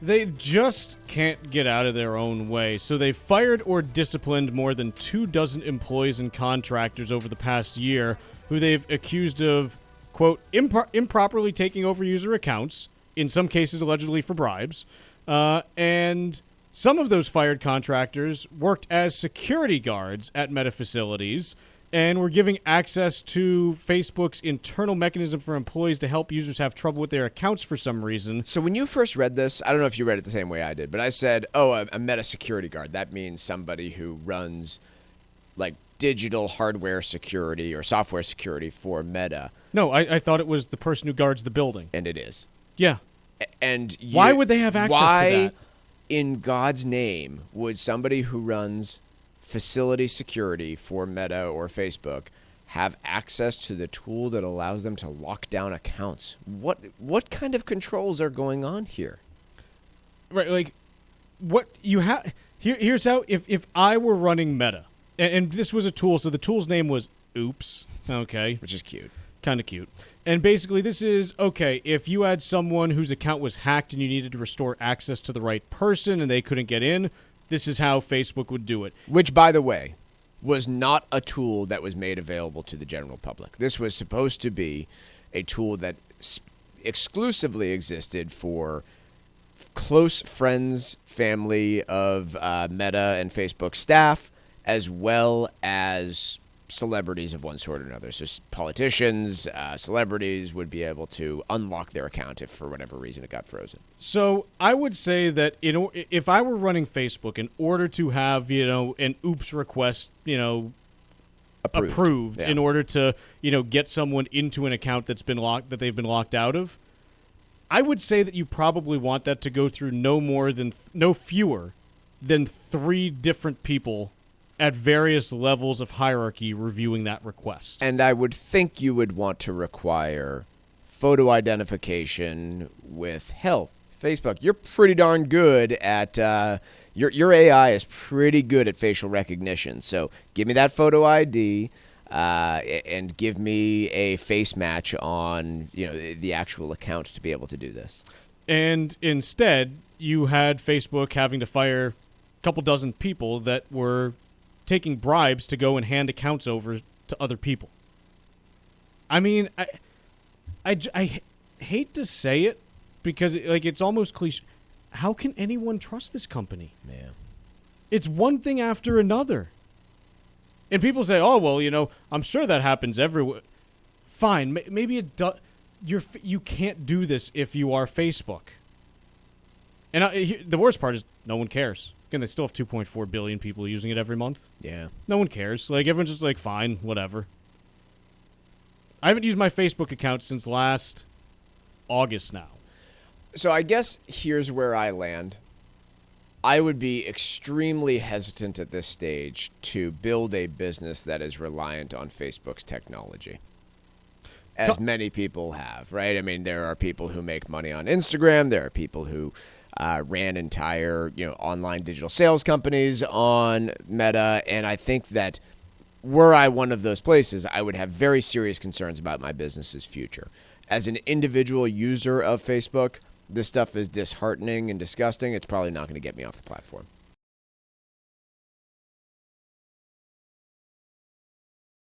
They just can't get out of their own way, so they've fired or disciplined more than 24 employees and contractors over the past year who they've accused of, quote, improperly taking over user accounts, in some cases allegedly for bribes, and some of those fired contractors worked as security guards at Meta facilities and were giving access to Facebook's internal mechanism for employees to help users have trouble with their accounts for some reason. So when you first read this, I don't know if you read it the same way I did, but I said, a Meta security guard. That means somebody who runs like digital hardware security or software security for Meta. No, I thought it was the person who guards the building. And it is. Yeah. And why would they have access to that? Why in God's name would somebody who runs facility security for Meta or Facebook have access to the tool that allows them to lock down accounts? What kind of controls are going on here? Right, like what you have here's how if I were running Meta and this was a tool, so the tool's name was Oops, okay, which is cute. Kind of cute. And basically this is, okay, if you had someone whose account was hacked and you needed to restore access to the right person and they couldn't get in, this is how Facebook would do it. Which, by the way, was not a tool that was made available to the general public. This was supposed to be a tool that exclusively existed for close friends, family of Meta and Facebook staff, as well as celebrities of one sort or another. So politicians, celebrities would be able to unlock their account if for whatever reason it got frozen. So I would say that if I were running Facebook, in order to have, an oops request, approved in order to, get someone into an account that they've been locked out of, I would say that you probably want that to go through no fewer than 3 different people at various levels of hierarchy reviewing that request. And I would think you would want to require photo identification with Facebook. You're pretty darn good at your AI is pretty good at facial recognition. So give me that photo ID and give me a face match on the actual account to be able to do this. And instead, you had Facebook having to fire a couple dozen people that were taking bribes to go and hand accounts over to other people. I mean, I hate to say it because it's almost cliche. How can anyone trust this company? Yeah. It's one thing after another. And people say, "Oh, well, I'm sure that happens everywhere." Fine, maybe it does. You can't do this if you are Facebook. And the worst part is no one cares. Again, they still have 2.4 billion people using it every month. Yeah. No one cares. Everyone's just fine, whatever. I haven't used my Facebook account since last August now. So I guess here's where I land. I would be extremely hesitant at this stage to build a business that is reliant on Facebook's technology, as many people have, right? I mean, there are people who make money on Instagram. There are people who ran entire, online digital sales companies on Meta. And I think that were I one of those places, I would have very serious concerns about my business's future. As an individual user of Facebook, this stuff is disheartening and disgusting. It's probably not going to get me off the platform.